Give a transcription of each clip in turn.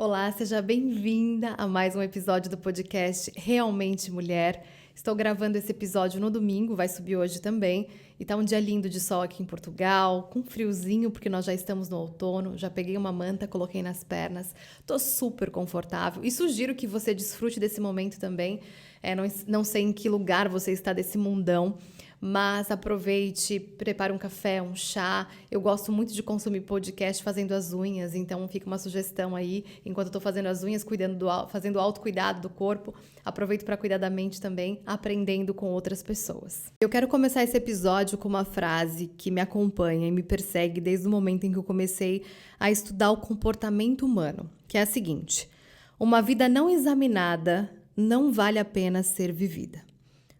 Olá, seja bem-vinda a mais um episódio do podcast Realmente Mulher. Estou gravando esse episódio no domingo, vai subir hoje também. E tá um dia lindo de sol aqui em Portugal, com friozinho, porque nós já estamos no outono. Já peguei uma manta, coloquei nas pernas. Tô super confortável e sugiro que você desfrute desse momento também. Não sei em que lugar você está desse mundão, mas aproveite, prepare um café, um chá. Eu gosto muito de consumir podcast fazendo as unhas, então fica uma sugestão aí, enquanto eu tô fazendo as unhas, fazendo autocuidado do corpo, aproveito para cuidar da mente também, aprendendo com outras pessoas. Eu quero começar esse episódio com uma frase que me acompanha e me persegue desde o momento em que eu comecei a estudar o comportamento humano, que é a seguinte: uma vida não examinada não vale a pena ser vivida.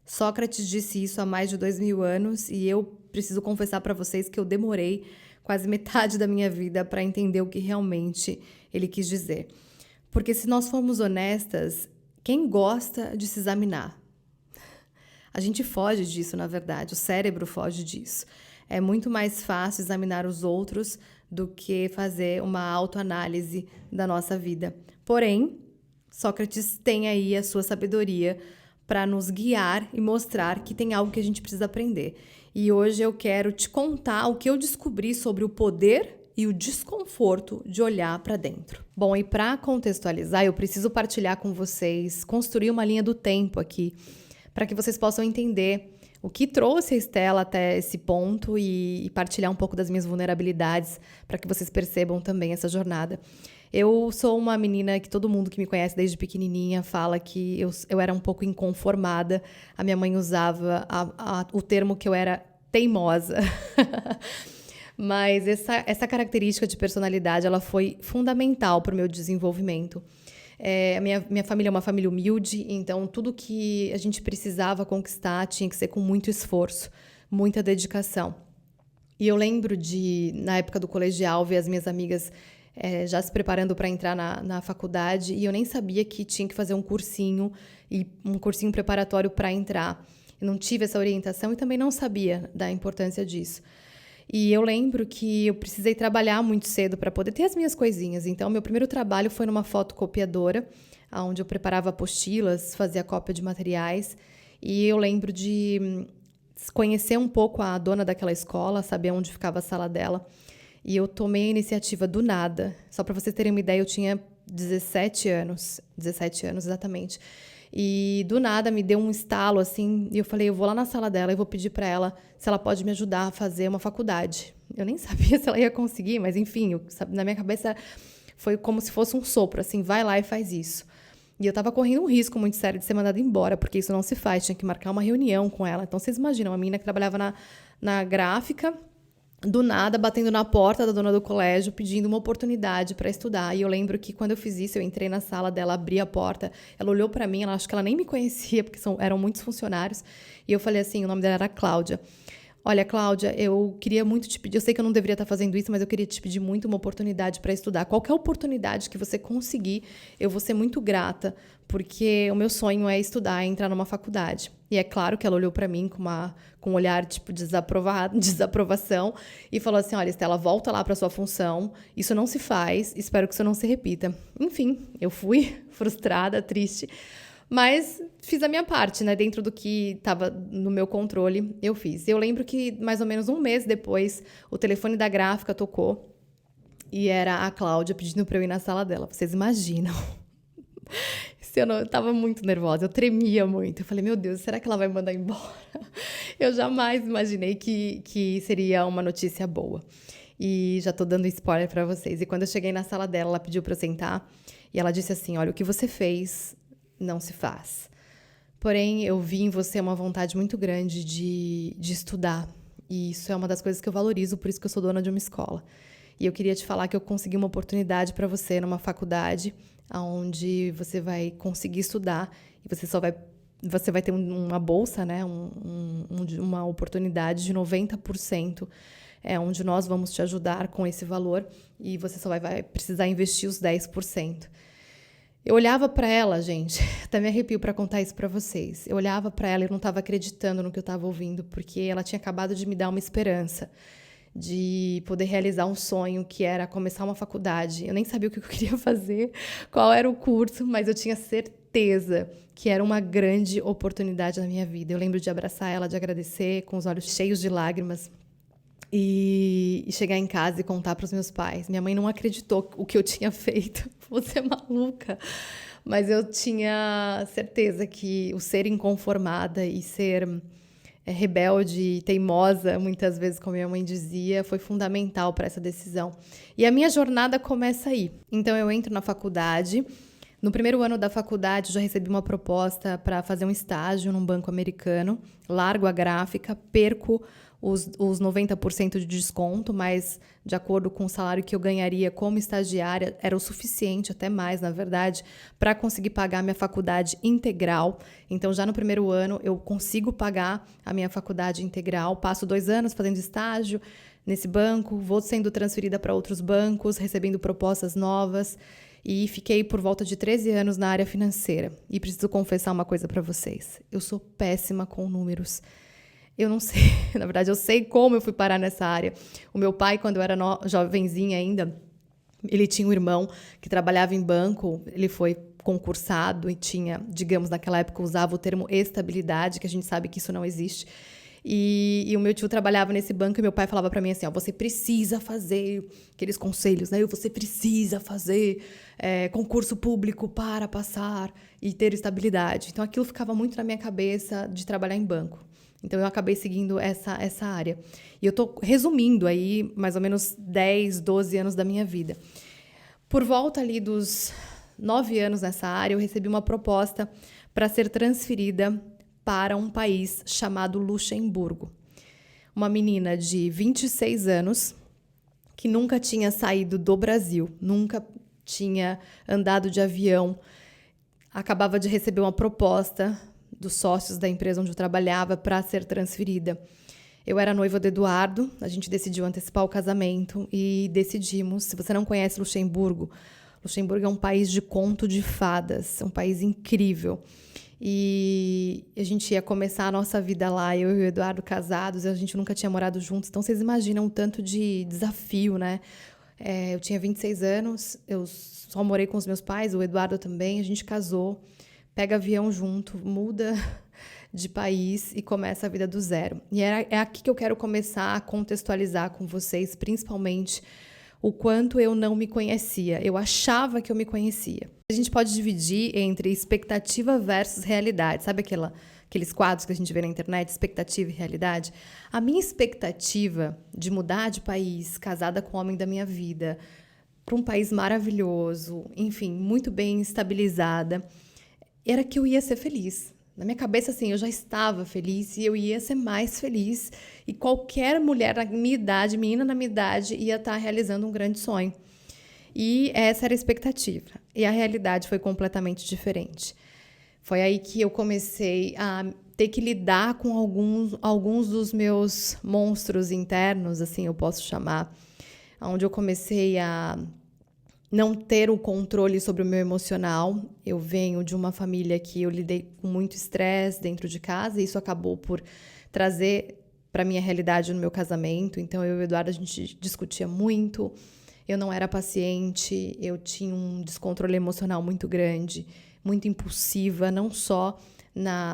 Sócrates disse isso há mais de 2000 anos e eu preciso confessar para vocês que eu demorei quase metade da minha vida para entender o que realmente ele quis dizer. Porque se nós formos honestas, quem gosta de se examinar? A gente foge disso, na verdade, o cérebro foge disso. É muito mais fácil examinar os outros do que fazer uma autoanálise da nossa vida. Porém, Sócrates tem aí a sua sabedoria para nos guiar e mostrar que tem algo que a gente precisa aprender. E hoje eu quero te contar o que eu descobri sobre o poder e o desconforto de olhar para dentro. Bom, e para contextualizar, eu preciso partilhar com vocês, construir uma linha do tempo aqui, para que vocês possam entender o que trouxe a Estela até esse ponto e partilhar um pouco das minhas vulnerabilidades, para que vocês percebam também essa jornada. Eu sou uma menina que todo mundo que me conhece desde pequenininha fala que eu era um pouco inconformada. A minha mãe usava o termo que eu era teimosa. Mas essa característica de personalidade ela foi fundamental para o meu desenvolvimento. Minha família é uma família humilde, então tudo que a gente precisava conquistar tinha que ser com muito esforço, muita dedicação. E eu lembro na época do colegial, ver as minhas amigas já se preparando para entrar na faculdade, e eu nem sabia que tinha que fazer um cursinho preparatório para entrar. Eu não tive essa orientação e também não sabia da importância disso. E eu lembro que eu precisei trabalhar muito cedo para poder ter as minhas coisinhas. Então, meu primeiro trabalho foi numa fotocopiadora, onde eu preparava apostilas, fazia cópia de materiais. E eu lembro de conhecer um pouco a dona daquela escola, saber onde ficava a sala dela. E eu tomei a iniciativa do nada. Só para vocês terem uma ideia, eu tinha 17 anos exatamente. E do nada me deu um estalo assim, e eu falei, eu vou lá na sala dela e vou pedir para ela se ela pode me ajudar a fazer uma faculdade. Eu nem sabia se ela ia conseguir, mas enfim, na minha cabeça foi como se fosse um sopro, assim, vai lá e faz isso. E eu tava correndo um risco muito sério de ser mandada embora, porque isso não se faz, tinha que marcar uma reunião com ela. Então vocês imaginam, uma menina que trabalhava na gráfica, do nada, batendo na porta da dona do colégio, pedindo uma oportunidade para estudar. E eu lembro que quando eu fiz isso, eu entrei na sala dela, abri a porta, ela olhou para mim, acho que ela nem me conhecia, porque eram muitos funcionários, e eu falei assim, o nome dela era Cláudia. Olha, Cláudia, eu queria muito te pedir, eu sei que eu não deveria estar fazendo isso, mas eu queria te pedir muito uma oportunidade para estudar. Qualquer oportunidade que você conseguir, eu vou ser muito grata, porque o meu sonho é estudar, entrar numa faculdade. E é claro que ela olhou para mim com um olhar tipo desaprovação e falou assim, olha, Estela, volta lá para sua função, isso não se faz, espero que isso não se repita. Enfim, eu fui frustrada, triste, mas fiz a minha parte, né? Dentro do que estava no meu controle, eu fiz. Eu lembro que mais ou menos um mês depois, o telefone da gráfica tocou e era a Cláudia pedindo para eu ir na sala dela. Vocês imaginam? Eu estava muito nervosa, eu tremia muito. Eu falei, meu Deus, será que ela vai me mandar embora? Eu jamais imaginei que seria uma notícia boa. E já tô dando spoiler para vocês. E quando eu cheguei na sala dela, ela pediu para eu sentar e ela disse assim, olha, o que você fez não se faz. Porém, eu vi em você uma vontade muito grande de estudar. E isso é uma das coisas que eu valorizo, por isso que eu sou dona de uma escola. E eu queria te falar que eu consegui uma oportunidade para você numa faculdade onde você vai conseguir estudar e você vai ter uma bolsa, né? Uma oportunidade de 90%, onde nós vamos te ajudar com esse valor e você só vai precisar investir os 10%. Eu olhava para ela, gente, até me arrepio para contar isso para vocês. Eu olhava para ela e não estava acreditando no que eu estava ouvindo, porque ela tinha acabado de me dar uma esperança de poder realizar um sonho que era começar uma faculdade. Eu nem sabia o que eu queria fazer, qual era o curso, mas eu tinha certeza que era uma grande oportunidade na minha vida. Eu lembro de abraçar ela, de agradecer, com os olhos cheios de lágrimas, e chegar em casa e contar para os meus pais. Minha mãe não acreditou o que eu tinha feito. Você é maluca. Mas eu tinha certeza que o ser inconformada e ser rebelde e teimosa, muitas vezes, como minha mãe dizia, foi fundamental para essa decisão. E a minha jornada começa aí. Então, eu entro na faculdade. No primeiro ano da faculdade, eu já recebi uma proposta para fazer um estágio num banco americano. Largo a gráfica, perco os 90% de desconto, mas de acordo com o salário que eu ganharia como estagiária, era o suficiente, até mais, na verdade, para conseguir pagar a minha faculdade integral. Então, já no primeiro ano, eu consigo pagar a minha faculdade integral. Passo 2 anos fazendo estágio nesse banco, vou sendo transferida para outros bancos, recebendo propostas novas. E fiquei por volta de 13 anos na área financeira. E preciso confessar uma coisa para vocês. Eu sou péssima com números. Eu não sei, na verdade, eu sei como eu fui parar nessa área. O meu pai, quando eu era jovenzinha ainda, ele tinha um irmão que trabalhava em banco, ele foi concursado e tinha, digamos, naquela época usava o termo estabilidade, que a gente sabe que isso não existe. E o meu tio trabalhava nesse banco e meu pai falava para mim assim, ó, você precisa fazer aqueles conselhos, né? Você precisa fazer concurso público para passar e ter estabilidade. Então, aquilo ficava muito na minha cabeça de trabalhar em banco. Então, eu acabei seguindo essa área. E eu estou resumindo aí mais ou menos 10, 12 anos da minha vida. Por volta ali dos 9 anos nessa área, eu recebi uma proposta para ser transferida para um país chamado Luxemburgo. Uma menina de 26 anos que nunca tinha saído do Brasil, nunca tinha andado de avião, acabava de receber uma proposta dos sócios da empresa onde eu trabalhava para ser transferida. Eu era noiva do Eduardo, a gente decidiu antecipar o casamento e decidimos, se você não conhece Luxemburgo, Luxemburgo é um país de conto de fadas, é um país incrível. E a gente ia começar a nossa vida lá, eu e o Eduardo casados, a gente nunca tinha morado juntos, então vocês imaginam o tanto de desafio, né? Eu tinha 26 anos, eu só morei com os meus pais, o Eduardo também, a gente casou, pega avião junto, muda de país e começa a vida do zero. E é aqui que eu quero começar a contextualizar com vocês, principalmente o quanto eu não me conhecia. Eu achava que eu me conhecia. A gente pode dividir entre expectativa versus realidade. Sabe aqueles quadros que a gente vê na internet, expectativa e realidade? A minha expectativa de mudar de país, casada com o homem da minha vida, para um país maravilhoso, enfim, muito bem estabilizada, era que eu ia ser feliz. Na minha cabeça, assim, eu já estava feliz e eu ia ser mais feliz. E qualquer mulher na minha idade, menina na minha idade, ia estar realizando um grande sonho. E essa era a expectativa. E a realidade foi completamente diferente. Foi aí que eu comecei a ter que lidar com alguns dos meus monstros internos, assim eu posso chamar, onde eu comecei a não ter o controle sobre o meu emocional. Eu venho de uma família que eu lidei com muito estresse dentro de casa e isso acabou por trazer para a minha realidade no meu casamento. Então, eu e o Eduardo, a gente discutia muito, eu não era paciente, eu tinha um descontrole emocional muito grande, muito impulsiva, não só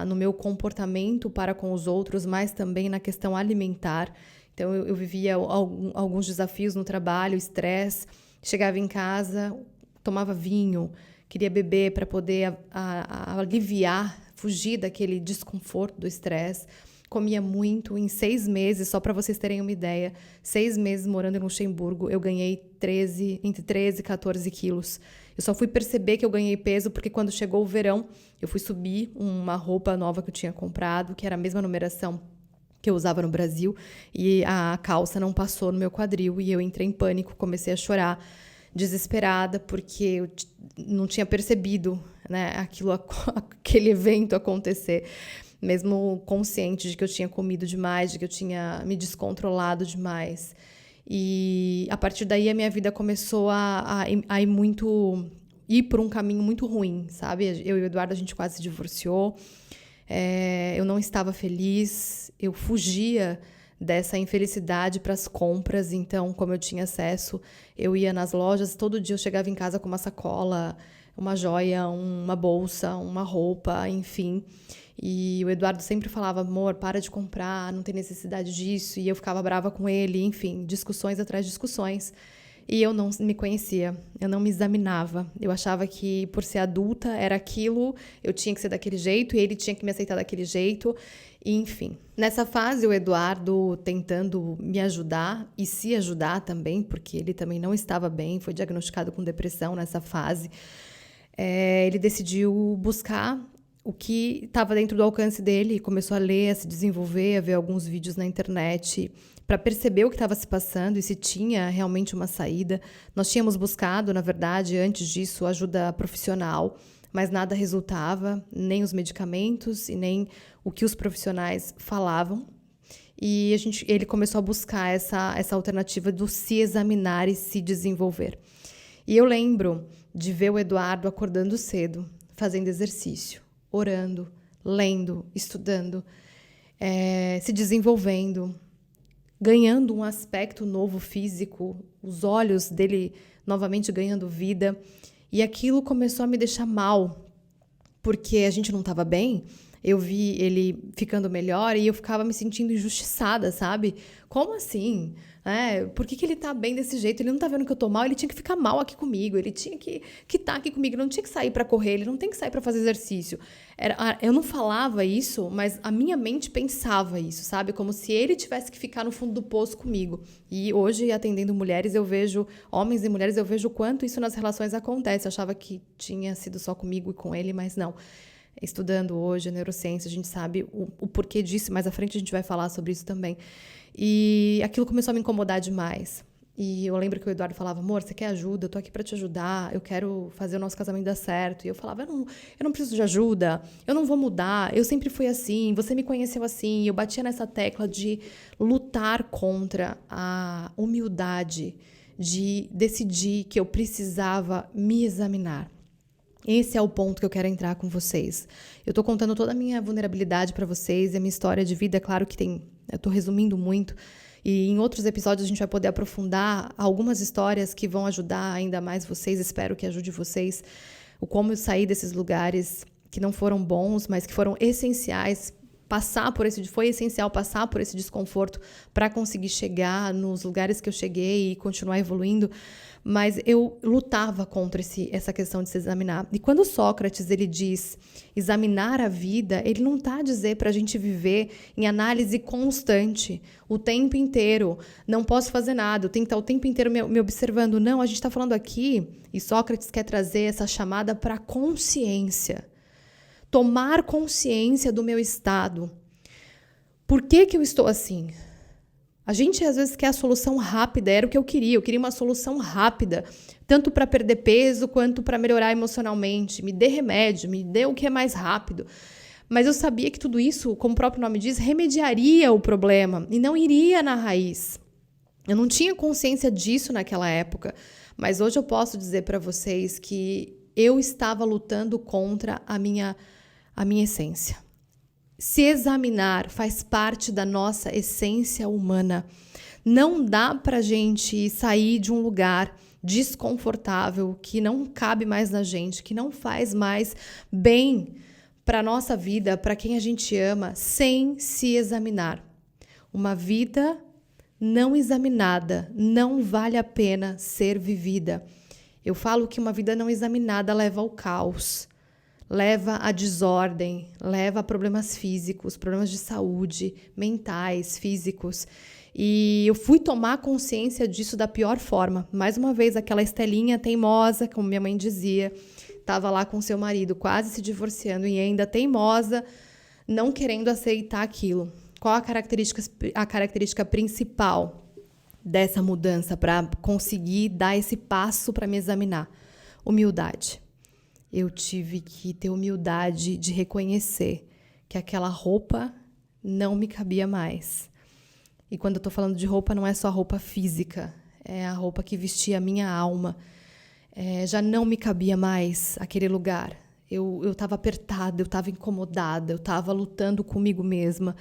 no meu comportamento para com os outros, mas também na questão alimentar. Então, eu vivia alguns desafios no trabalho, estresse. Chegava em casa, tomava vinho, queria beber para poder aliviar, fugir daquele desconforto do estresse. Comia muito. Em 6 meses, só para vocês terem uma ideia, 6 meses morando em Luxemburgo, eu ganhei entre 13 e 14 quilos. Eu só fui perceber que eu ganhei peso porque quando chegou o verão, eu fui subir uma roupa nova que eu tinha comprado, que era a mesma numeração que eu usava no Brasil, e a calça não passou no meu quadril, e eu entrei em pânico, comecei a chorar, desesperada, porque eu não tinha percebido, né, aquele evento acontecer, mesmo consciente de que eu tinha comido demais, de que eu tinha me descontrolado demais. E a partir daí a minha vida começou a ir por um caminho muito ruim, sabe? Eu e o Eduardo, a gente quase se divorciou. Eu não estava feliz, eu fugia dessa infelicidade para as compras. Então, como eu tinha acesso, eu ia nas lojas, todo dia eu chegava em casa com uma sacola, uma joia, uma bolsa, uma roupa, enfim. E o Eduardo sempre falava, amor, para de comprar, não tem necessidade disso. E eu ficava brava com ele, enfim, discussões atrás de discussões. E eu não me conhecia, eu não me examinava. Eu achava que por ser adulta era aquilo, eu tinha que ser daquele jeito e ele tinha que me aceitar daquele jeito. E, enfim, nessa fase o Eduardo tentando me ajudar e se ajudar também, porque ele também não estava bem, foi diagnosticado com depressão nessa fase. Ele decidiu buscar o que estava dentro do alcance dele e começou a ler, a se desenvolver, a ver alguns vídeos na internet para perceber o que estava se passando e se tinha realmente uma saída. Nós tínhamos buscado, na verdade, antes disso, ajuda profissional, mas nada resultava, nem os medicamentos e nem o que os profissionais falavam. E ele começou a buscar essa alternativa do se examinar e se desenvolver. E eu lembro de ver o Eduardo acordando cedo, fazendo exercício, orando, lendo, estudando, se desenvolvendo, ganhando um aspecto novo físico, os olhos dele novamente ganhando vida. E aquilo começou a me deixar mal, porque a gente não estava bem. Eu vi ele ficando melhor e eu ficava me sentindo injustiçada, sabe? Como assim? Por que ele tá bem desse jeito? Ele não tá vendo que eu tô mal, ele tinha que ficar mal aqui comigo, ele tinha que estar aqui comigo, ele não tinha que sair pra correr, ele não tem que sair pra fazer exercício. Eu não falava isso, mas a minha mente pensava isso, sabe? Como se ele tivesse que ficar no fundo do poço comigo. E hoje, atendendo mulheres, eu vejo, homens e mulheres, eu vejo o quanto isso nas relações acontece. Eu achava que tinha sido só comigo e com ele, mas não. Estudando hoje a neurociência, a gente sabe o porquê disso, mais à frente a gente vai falar sobre isso também. E aquilo começou a me incomodar demais. E eu lembro que o Eduardo falava, amor, você quer ajuda? Eu tô aqui pra te ajudar, eu quero fazer o nosso casamento dar certo. E eu falava, eu não preciso de ajuda, eu não vou mudar, eu sempre fui assim, você me conheceu assim. E eu batia nessa tecla de lutar contra a humildade, de decidir que eu precisava me examinar. Esse é o ponto que eu quero entrar com vocês. Eu tô contando toda a minha vulnerabilidade para vocês e a minha história de vida. É claro que eu tô resumindo muito. E em outros episódios a gente vai poder aprofundar algumas histórias que vão ajudar ainda mais vocês. Espero que ajude vocês. O como eu saí desses lugares que não foram bons, mas que foram essenciais. Foi essencial passar por esse desconforto para conseguir chegar nos lugares que eu cheguei e continuar evoluindo. Mas eu lutava contra essa questão de se examinar. E quando Sócrates ele diz examinar a vida, ele não está a dizer para a gente viver em análise constante, o tempo inteiro. Não posso fazer nada, eu tenho que estar o tempo inteiro me observando. Não, a gente está falando aqui, e Sócrates quer trazer essa chamada para consciência. Tomar consciência do meu estado. Por que eu estou assim? A gente às vezes quer a solução rápida, era o que eu queria uma solução rápida, tanto para perder peso quanto para melhorar emocionalmente. Me dê remédio, me dê o que é mais rápido. Mas eu sabia que tudo isso, como o próprio nome diz, remediaria o problema e não iria na raiz. Eu não tinha consciência disso naquela época, mas hoje eu posso dizer para vocês que eu estava lutando contra a minha essência. Se examinar faz parte da nossa essência humana. Não dá pra gente sair de um lugar desconfortável, que não cabe mais na gente, que não faz mais bem para nossa vida, para quem a gente ama, sem se examinar. Uma vida não examinada não vale a pena ser vivida. Eu falo que uma vida não examinada leva ao caos. Leva a desordem, leva a problemas físicos, problemas de saúde, mentais, físicos. E eu fui tomar consciência disso da pior forma. Mais uma vez, aquela Estelinha teimosa, como minha mãe dizia, estava lá com seu marido, quase se divorciando, e ainda teimosa, não querendo aceitar aquilo. Qual a característica principal dessa mudança para conseguir dar esse passo para me examinar? Humildade. Eu tive que ter humildade de reconhecer que aquela roupa não me cabia mais. E quando eu estou falando de roupa, não é só a roupa física, é a roupa que vestia a minha alma. Já não me cabia mais aquele lugar. Eu estava apertada, eu estava incomodada, eu estava lutando comigo mesma.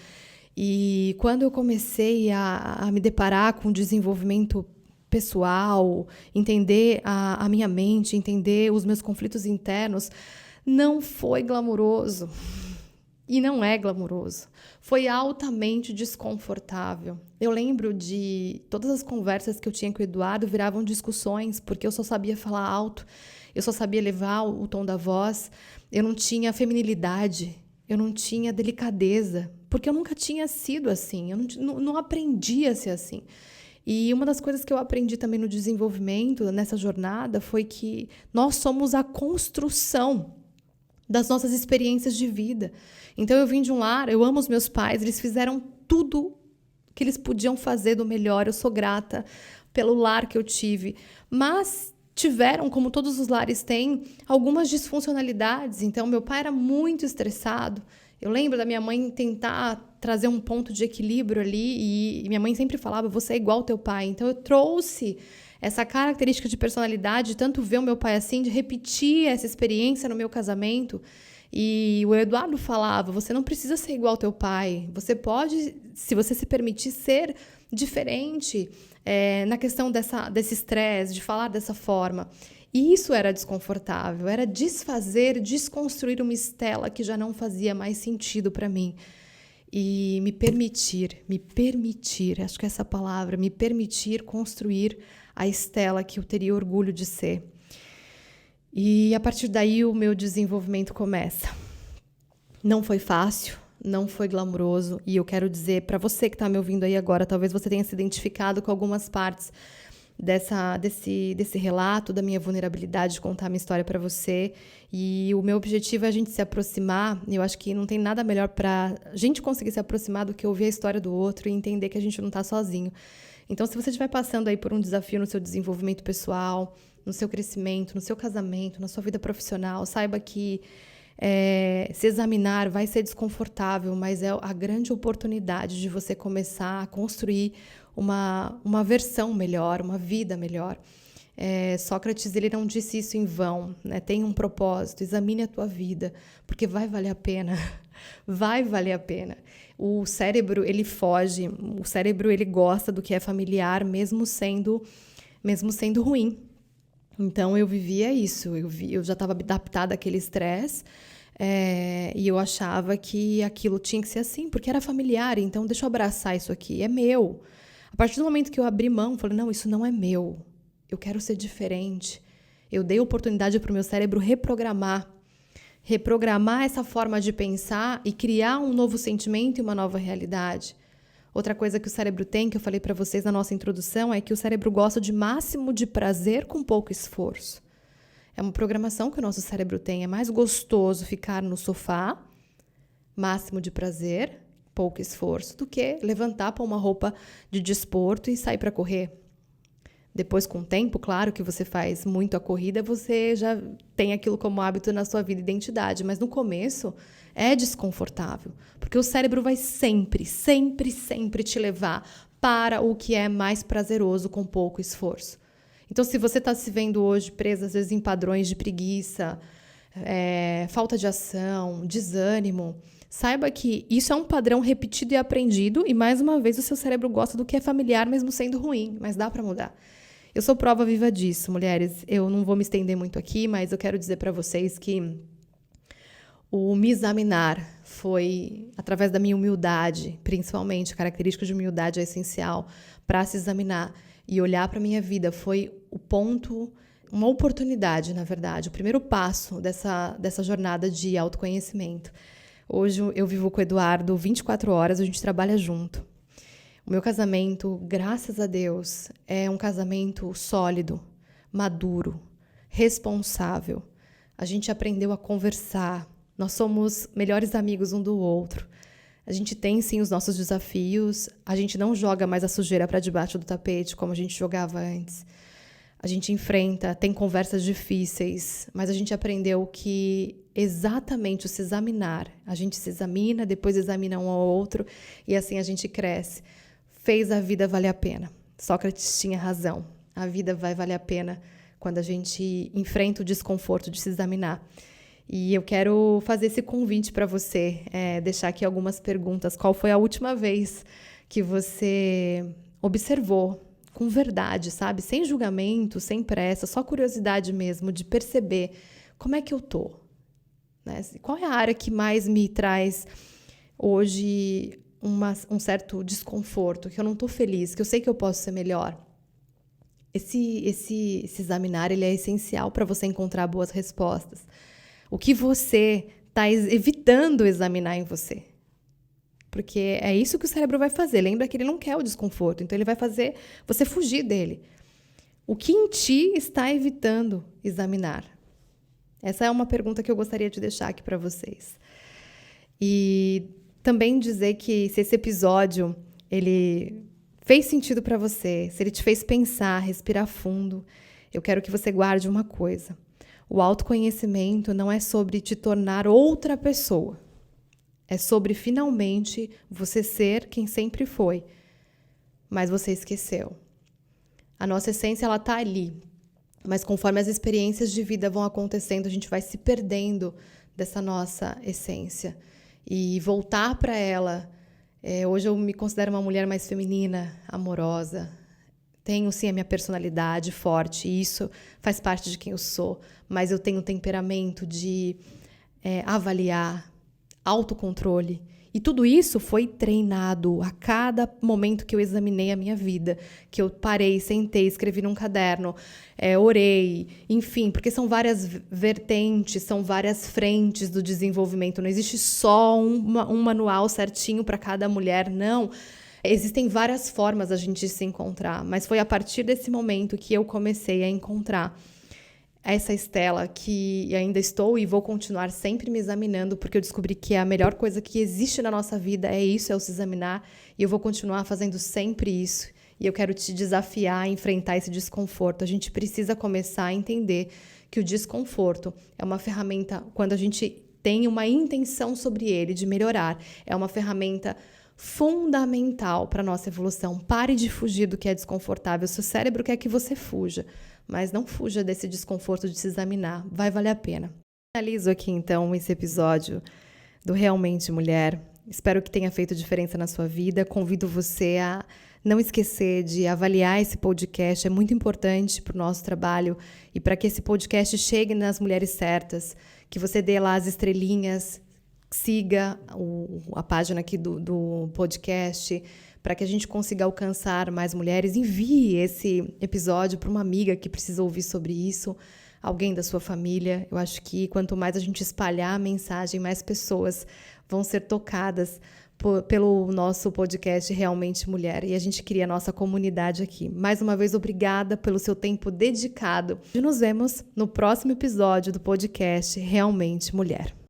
E quando eu comecei a me deparar com o desenvolvimento pessoal, entender a minha mente, entender os meus conflitos internos, não foi glamuroso. E não é glamuroso. Foi altamente desconfortável. Eu lembro de todas as conversas que eu tinha com o Eduardo viravam discussões, porque eu só sabia falar alto, eu só sabia levar o tom da voz, eu não tinha feminilidade, eu não tinha delicadeza, porque eu nunca tinha sido assim, eu não aprendi a ser assim. E uma das coisas que eu aprendi também no desenvolvimento, nessa jornada, foi que nós somos a construção das nossas experiências de vida. Então, eu vim de um lar, eu amo os meus pais, eles fizeram tudo que eles podiam fazer do melhor, eu sou grata pelo lar que eu tive, mas tiveram, como todos os lares têm, algumas disfuncionalidades. Então, meu pai era muito estressado. Eu lembro da minha mãe tentar trazer um ponto de equilíbrio ali, e minha mãe sempre falava, você é igual ao teu pai. Então, eu trouxe essa característica de personalidade, tanto ver o meu pai assim, de repetir essa experiência no meu casamento. E o Eduardo falava, você não precisa ser igual ao teu pai, você pode, se você se permitir, ser diferente na questão desse estresse, de falar dessa forma. E isso era desconfortável, era desfazer, desconstruir uma estela que já não fazia mais sentido para mim. E me permitir, acho que essa palavra, me permitir construir a estela que eu teria orgulho de ser. E a partir daí o meu desenvolvimento começa. Não foi fácil, não foi glamuroso, e eu quero dizer para você que está me ouvindo aí agora, talvez você tenha se identificado com algumas partes desse relato, da minha vulnerabilidade, de contar a minha história para você. E o meu objetivo é a gente se aproximar. Eu acho que não tem nada melhor para a gente conseguir se aproximar do que ouvir a história do outro e entender que a gente não está sozinho. Então, se você estiver passando aí por um desafio no seu desenvolvimento pessoal, no seu crescimento, no seu casamento, na sua vida profissional, saiba que se examinar vai ser desconfortável, mas é a grande oportunidade de você começar a construir uma versão melhor, uma vida melhor. Sócrates, ele não disse isso em vão, né? Tem um propósito, examine a tua vida, porque vai valer a pena, vai valer a pena. O cérebro, ele foge, o cérebro, ele gosta do que é familiar, mesmo sendo ruim. Então, eu vivia isso, eu já estava adaptada àquele estresse, e eu achava que aquilo tinha que ser assim, porque era familiar, então deixa eu abraçar isso aqui, é meu. A partir do momento que eu abri mão, falei, não, isso não é meu, eu quero ser diferente. Eu dei oportunidade para o meu cérebro reprogramar essa forma de pensar e criar um novo sentimento e uma nova realidade. Outra coisa que o cérebro tem, que eu falei para vocês na nossa introdução, é que o cérebro gosta de máximo de prazer com pouco esforço. É uma programação que o nosso cérebro tem. É mais gostoso ficar no sofá, máximo de prazer, pouco esforço, do que levantar para uma roupa de desporto e sair para correr. Depois, com o tempo, claro que você faz muito a corrida, você já tem aquilo como hábito na sua vida e identidade. Mas no começo é desconfortável, porque o cérebro vai sempre, sempre, sempre te levar para o que é mais prazeroso com pouco esforço. Então, se você está se vendo hoje presa, às vezes, em padrões de preguiça, falta de ação, desânimo, saiba que isso é um padrão repetido e aprendido, e mais uma vez o seu cérebro gosta do que é familiar, mesmo sendo ruim, mas dá para mudar. Eu sou prova viva disso, mulheres. Eu não vou me estender muito aqui, mas eu quero dizer para vocês que o me examinar foi através da minha humildade, principalmente. A característica de humildade é essencial para se examinar e olhar para a minha vida. Foi o ponto, uma oportunidade, na verdade, o primeiro passo dessa jornada de autoconhecimento. Hoje eu vivo com o Eduardo 24 horas, a gente trabalha junto. O meu casamento, graças a Deus, é um casamento sólido, maduro, responsável. A gente aprendeu a conversar. Nós somos melhores amigos um do outro. A gente tem, sim, os nossos desafios. A gente não joga mais a sujeira para debaixo do tapete, como a gente jogava antes. A gente enfrenta, tem conversas difíceis, mas a gente aprendeu que exatamente o se examinar. A gente se examina, depois examina um ao outro, e assim a gente cresce. Fez a vida valer a pena. Sócrates tinha razão. A vida vai valer a pena quando a gente enfrenta o desconforto de se examinar. E eu quero fazer esse convite para você, deixar aqui algumas perguntas. Qual foi a última vez que você observou com verdade, sabe? Sem julgamento, sem pressa, só curiosidade mesmo de perceber como é que eu tô, né? Qual é a área que mais me traz hoje um certo desconforto, que eu não tô feliz, que eu sei que eu posso ser melhor. Esse examinar, ele é essencial para você encontrar boas respostas. O que você está evitando examinar em você? Porque é isso que o cérebro vai fazer. Lembra que ele não quer o desconforto, então ele vai fazer você fugir dele. O que em ti está evitando examinar? Essa é uma pergunta que eu gostaria de deixar aqui para vocês. E também dizer que se esse episódio ele fez sentido para você, se ele te fez pensar, respirar fundo, eu quero que você guarde uma coisa. O autoconhecimento não é sobre te tornar outra pessoa. É sobre finalmente você ser quem sempre foi, mas você esqueceu. A nossa essência, ela tá ali, mas conforme as experiências de vida vão acontecendo, a gente vai se perdendo dessa nossa essência. E voltar para ela, hoje eu me considero uma mulher mais feminina, amorosa. Tenho, sim, a minha personalidade forte, e isso faz parte de quem eu sou, mas eu tenho temperamento de avaliar, autocontrole. E tudo isso foi treinado a cada momento que eu examinei a minha vida, que eu parei, sentei, escrevi num caderno, orei, enfim, porque são várias vertentes, são várias frentes do desenvolvimento. Não existe só um manual certinho para cada mulher, não. Existem várias formas a gente se encontrar, mas foi a partir desse momento que eu comecei a encontrar essa Estela que ainda estou e vou continuar sempre me examinando, porque eu descobri que a melhor coisa que existe na nossa vida é isso, é o se examinar, e eu vou continuar fazendo sempre isso. E eu quero te desafiar a enfrentar esse desconforto. A gente precisa começar a entender que o desconforto é uma ferramenta, quando a gente tem uma intenção sobre ele de melhorar, é uma ferramenta fundamental para a nossa evolução. Pare de fugir do que é desconfortável. Seu cérebro quer que você fuja, mas não fuja desse desconforto de se examinar. Vai valer a pena. Finalizo aqui, então, esse episódio do Realmente Mulher. Espero que tenha feito diferença na sua vida. Convido você a não esquecer de avaliar esse podcast. É muito importante para o nosso trabalho e para que esse podcast chegue nas mulheres certas. Que você dê lá as estrelinhas, siga a página aqui do podcast, para que a gente consiga alcançar mais mulheres. Envie esse episódio para uma amiga que precisa ouvir sobre isso, alguém da sua família. Eu acho que quanto mais a gente espalhar a mensagem, mais pessoas vão ser tocadas pelo nosso podcast Realmente Mulher. E a gente cria a nossa comunidade aqui. Mais uma vez, obrigada pelo seu tempo dedicado. E nos vemos no próximo episódio do podcast Realmente Mulher.